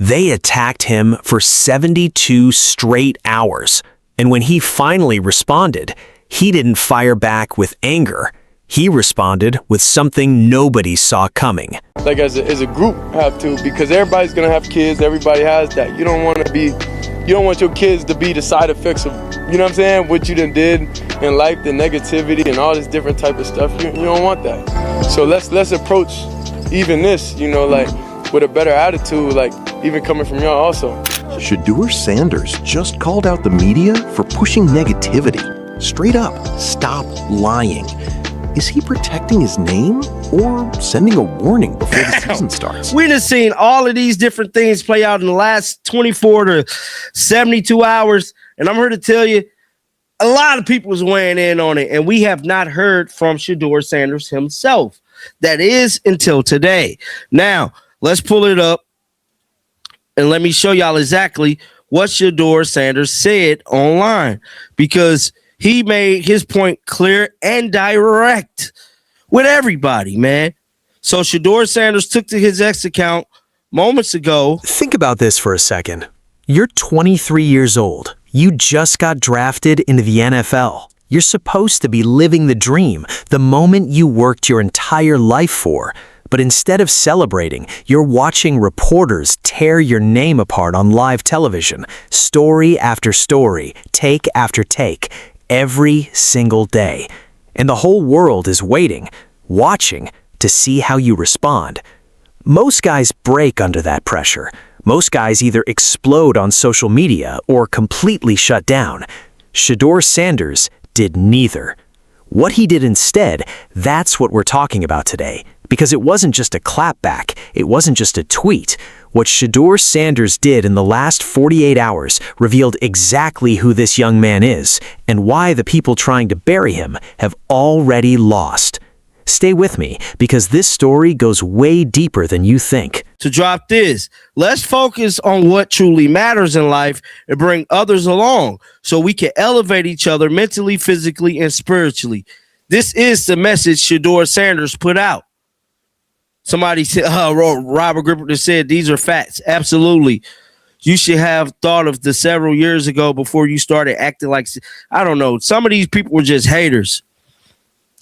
They attacked him for 72 straight hours. And when he finally responded, he didn't fire back with anger. He responded with something nobody saw coming. Like as a group have to, because everybody's gonna have kids, everybody has that. You don't want your kids to be the side effects of, you know what I'm saying, what you done did in life, the negativity and all this different type of stuff. You don't want that. So let's approach even this, like with a better attitude, like even coming from y'all also. Shedeur Sanders just called out the media for pushing negativity. Straight up, stop lying. Is he protecting his name or sending a warning before the season starts? We done seen all of these different things play out in the last 24 to 72 hours. And I'm here to tell you, a lot of people is weighing in on it. And we have not heard from Shedeur Sanders himself. That is until today. Now, let's pull it up and let me show y'all exactly what Shedeur Sanders said online, because he made his point clear and direct with everybody, man. So Shedeur Sanders took to his X account moments ago. Think about this for a second. You're 23 years old. You just got drafted into the NFL. You're supposed to be living the dream, the moment you worked your entire life for. But instead of celebrating, you're watching reporters tear your name apart on live television, story after story, take after take, every single day. And the whole world is waiting, watching to see how you respond. Most guys break under that pressure. Most guys either explode on social media or completely shut down. Shedeur Sanders did neither. What he did instead, that's what we're talking about today. Because it wasn't just a clapback, it wasn't just a tweet. What Shedeur Sanders did in the last 48 hours revealed exactly who this young man is and why the people trying to bury him have already lost. Stay with me, because this story goes way deeper than you think. To drop this, let's focus on what truly matters in life and bring others along so we can elevate each other mentally, physically, and spiritually. This is the message Shedeur Sanders put out. Somebody said, Robert Gripper said, these are facts. Absolutely. You should have thought of this several years ago before you started acting like, I don't know. Some of these people were just haters.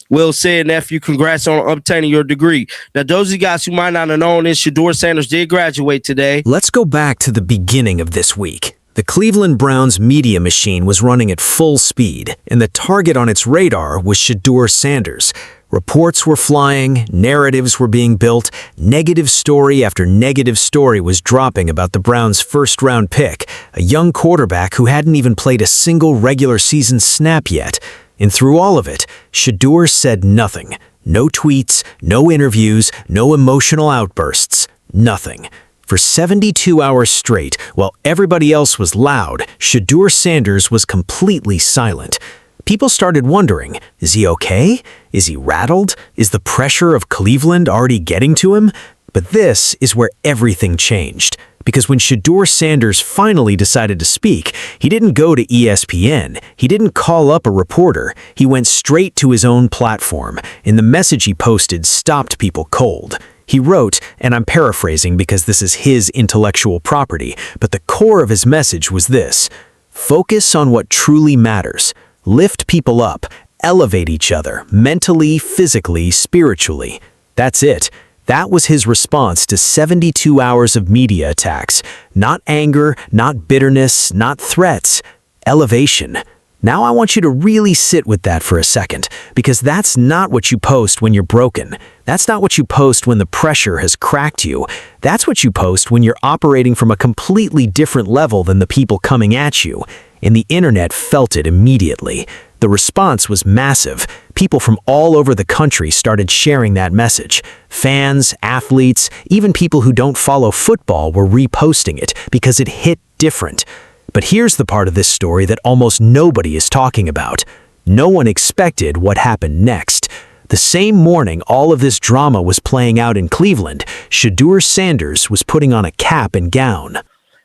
Will said, nephew, congrats on obtaining your degree. Now, those of you guys who might not have known this, Shedeur Sanders did graduate today. Let's go back to the beginning of this week. The Cleveland Browns media machine was running at full speed, and the target on its radar was Shedeur Sanders. Reports were flying, narratives were being built, negative story after negative story was dropping about the Browns' first-round pick, a young quarterback who hadn't even played a single regular season snap yet. And through all of it, Shedeur said nothing. No tweets, no interviews, no emotional outbursts, nothing. For 72 hours straight, while everybody else was loud, Shedeur Sanders was completely silent. People started wondering, is he okay? Is he rattled? Is the pressure of Cleveland already getting to him? But this is where everything changed. Because when Shedeur Sanders finally decided to speak, he didn't go to ESPN. He didn't call up a reporter. He went straight to his own platform, and the message he posted stopped people cold. He wrote, and I'm paraphrasing because this is his intellectual property, but the core of his message was this: focus on what truly matters. Lift people up, elevate each other, mentally, physically, spiritually. That's it. That was his response to 72 hours of media attacks. Not anger, not bitterness, not threats. Elevation. Now I want you to really sit with that for a second, because that's not what you post when you're broken. That's not what you post when the pressure has cracked you. That's what you post when you're operating from a completely different level than the people coming at you. And the internet felt it immediately. The response was massive. People from all over the country started sharing that message. Fans, athletes, even people who don't follow football were reposting it because it hit different. But here's the part of this story that almost nobody is talking about. No one expected what happened next. The same morning all of this drama was playing out in Cleveland, Shedeur Sanders was putting on a cap and gown.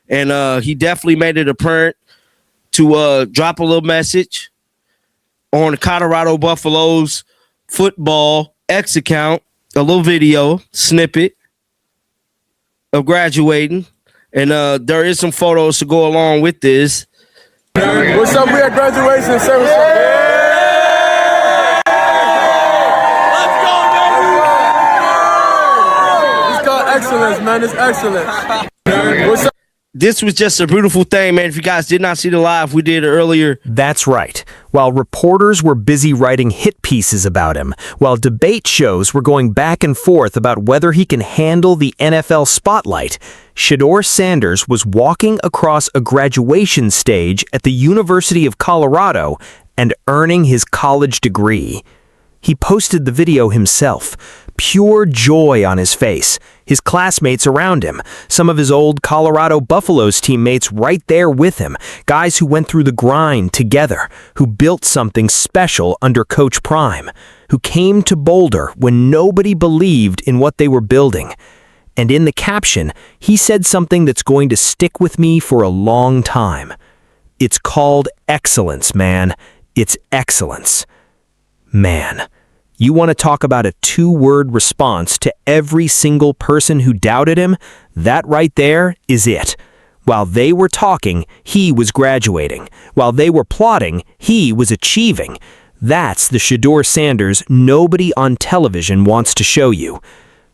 And he definitely made it apparent to drop a little message on the Colorado Buffaloes football X account, a little video snippet of graduating. And there is some photos to go along with this. What's up? We at graduation service. Excellence, man. It's excellent. What's up? This was just a beautiful thing, man. If you guys did not see the live, we did it earlier. That's right. While reporters were busy writing hit pieces about him, while debate shows were going back and forth about whether he can handle the NFL spotlight, Shedeur Sanders was walking across a graduation stage at the University of Colorado and earning his college degree. He posted the video himself, pure joy on his face, his classmates around him, some of his old Colorado Buffaloes teammates right there with him, guys who went through the grind together, who built something special under Coach Prime, who came to Boulder when nobody believed in what they were building. And in the caption, he said something that's going to stick with me for a long time. It's called excellence, man. It's excellence. Man. You want to talk about a two-word response to every single person who doubted him? That right there is it. While they were talking, he was graduating. While they were plotting, he was achieving. That's the Shedeur Sanders nobody on television wants to show you.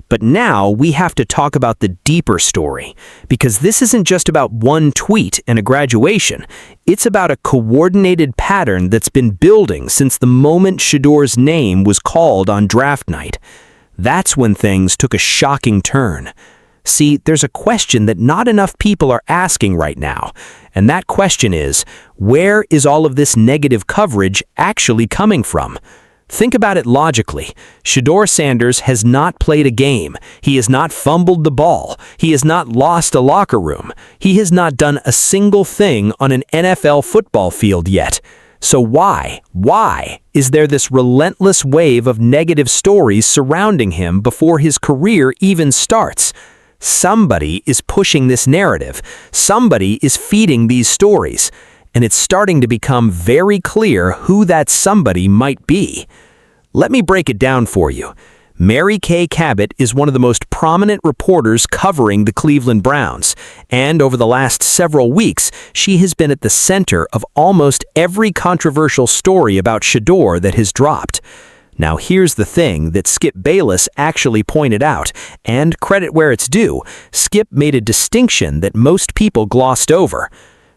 But now we have to talk about the deeper story, because this isn't just about one tweet and a graduation. It's about a coordinated pattern that's been building since the moment Shedeur's name was called on draft night. That's when things took a shocking turn. See, there's a question that not enough people are asking right now, and that question is, where is all of this negative coverage actually coming from? Think about it logically. Shedeur Sanders has not played a game. He has not fumbled the ball. He has not lost a locker room. He has not done a single thing on an NFL football field yet. So why is there this relentless wave of negative stories surrounding him before his career even starts? Somebody is pushing this narrative. Somebody is feeding these stories. And it's starting to become very clear who that somebody might be. Let me break it down for you. Mary Kay Cabot is one of the most prominent reporters covering the Cleveland Browns, and over the last several weeks, she has been at the center of almost every controversial story about Shedeur that has dropped. Now here's the thing that Skip Bayless actually pointed out, and credit where it's due, Skip made a distinction that most people glossed over.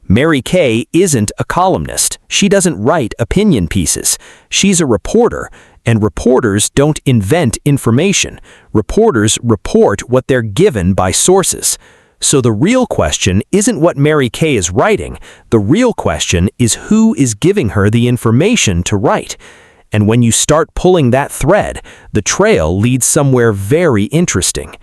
Mary Kay isn't a columnist. She doesn't write opinion pieces. She's a reporter, and reporters don't invent information. Reporters report what they're given by sources. So the real question isn't what Mary Kay is writing. The real question is who is giving her the information to write. And when you start pulling that thread, the trail leads somewhere very interesting.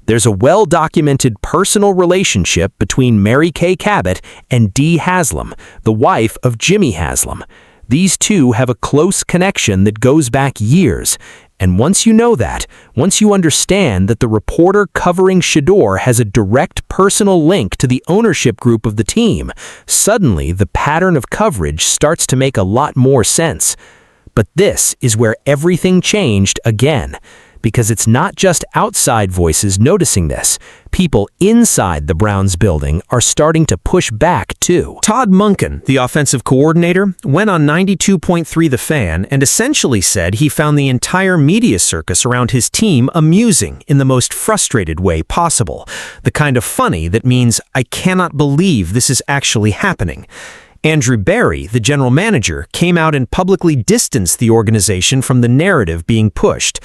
There's a well-documented personal relationship between Mary Kay Cabot and Dee Haslam, the wife of Jimmy Haslam. These two have a close connection that goes back years. And once you know that, once you understand that the reporter covering Shedeur has a direct personal link to the ownership group of the team, suddenly the pattern of coverage starts to make a lot more sense. But this is where everything changed again. Because it's not just outside voices noticing this. People inside the Browns building are starting to push back too. Todd Monken, the offensive coordinator, went on 92.3 The Fan and essentially said he found the entire media circus around his team amusing in the most frustrated way possible. The kind of funny that means, I cannot believe this is actually happening. Andrew Berry, the general manager, came out and publicly distanced the organization from the narrative being pushed.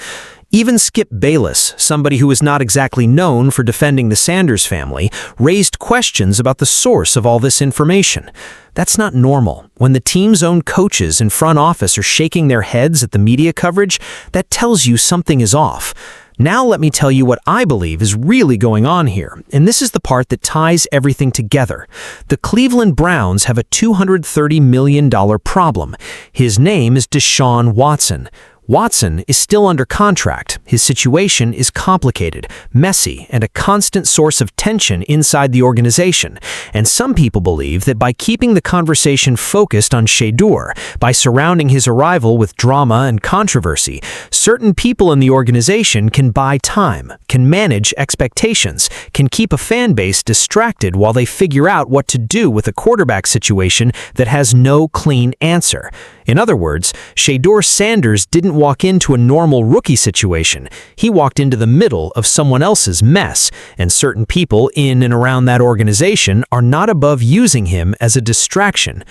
Even Skip Bayless, somebody who is not exactly known for defending the Sanders family, raised questions about the source of all this information. That's not normal. When the team's own coaches and front office are shaking their heads at the media coverage, that tells you something is off. Now let me tell you what I believe is really going on here, and this is the part that ties everything together. The Cleveland Browns have a $230 million problem. His name is Deshaun Watson. Watson is still under contract. His situation is complicated, messy, and a constant source of tension inside the organization. And some people believe that by keeping the conversation focused on Shedeur, by surrounding his arrival with drama and controversy, certain people in the organization can buy time, can manage expectations, can keep a fan base distracted while they figure out what to do with a quarterback situation that has no clean answer. In other words, Shedeur Sanders didn't walk into a normal rookie situation. He walked into the middle of someone else's mess, and certain people in and around that organization are not above using him as a distraction.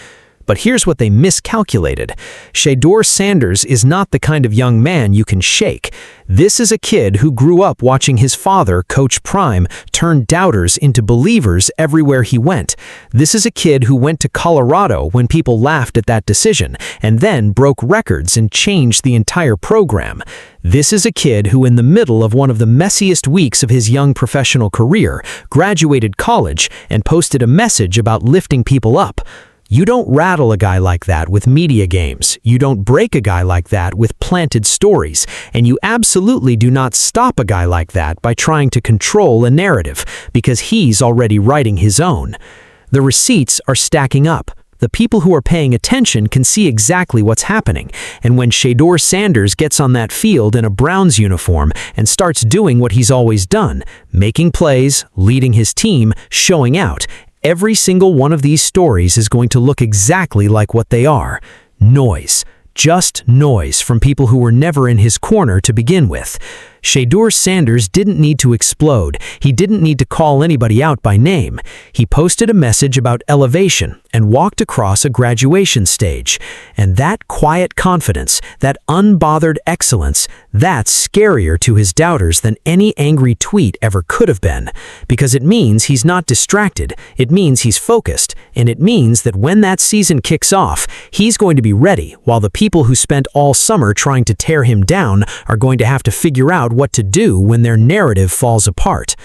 But here's what they miscalculated. Shedeur Sanders is not the kind of young man you can shake. This is a kid who grew up watching his father, Coach Prime, turn doubters into believers everywhere he went. This is a kid who went to Colorado when people laughed at that decision, and then broke records and changed the entire program. This is a kid who, in the middle of one of the messiest weeks of his young professional career, graduated college and posted a message about lifting people up. You don't rattle a guy like that with media games. You don't break a guy like that with planted stories. And you absolutely do not stop a guy like that by trying to control a narrative, because he's already writing his own. The receipts are stacking up. The people who are paying attention can see exactly what's happening. And when Shedeur Sanders gets on that field in a Browns uniform and starts doing what he's always done, making plays, leading his team, showing out, every single one of these stories is going to look exactly like what they are. Noise. Just noise from people who were never in his corner to begin with. Shedeur Sanders didn't need to explode. He didn't need to call anybody out by name. He posted a message about elevation and walked across a graduation stage. And that quiet confidence, that unbothered excellence, that's scarier to his doubters than any angry tweet ever could have been. Because it means he's not distracted, it means he's focused, and it means that when that season kicks off, he's going to be ready, while the people who spent all summer trying to tear him down are going to have to figure out what to do when their narrative falls apart.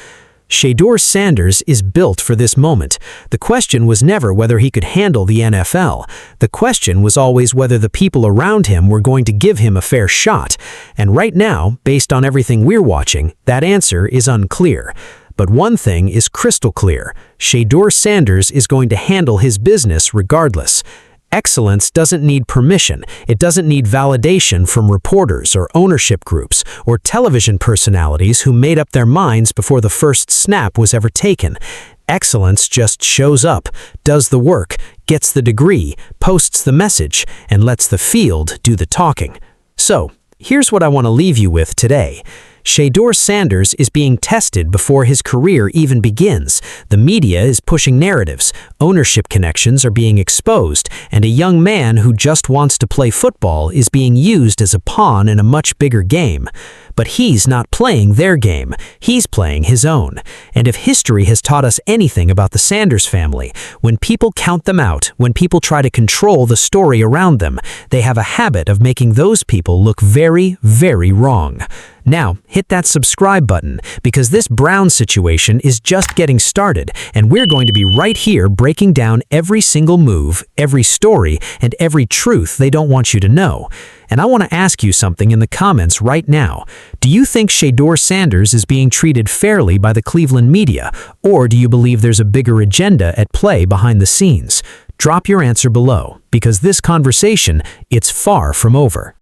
Shedeur Sanders is built for this moment. The question was never whether he could handle the NFL. The question was always whether the people around him were going to give him a fair shot. And right now, based on everything we're watching, that answer is unclear. But one thing is crystal clear. Shedeur Sanders is going to handle his business regardless. Excellence doesn't need permission. It doesn't need validation from reporters or ownership groups or television personalities who made up their minds before the first snap was ever taken. Excellence just shows up, does the work, gets the degree, posts the message, and lets the field do the talking. So, here's what I want to leave you with today. Shedeur Sanders is being tested before his career even begins. The media is pushing narratives, ownership connections are being exposed, and a young man who just wants to play football is being used as a pawn in a much bigger game. But he's not playing their game, he's playing his own. And if history has taught us anything about the Sanders family, when people count them out, when people try to control the story around them, they have a habit of making those people look very, very wrong. Now, hit that subscribe button, because this Brown situation is just getting started, and we're going to be right here breaking down every single move, every story, and every truth they don't want you to know. And I want to ask you something in the comments right now. Do you think Shedeur Sanders is being treated fairly by the Cleveland media, or do you believe there's a bigger agenda at play behind the scenes? Drop your answer below, because this conversation, it's far from over.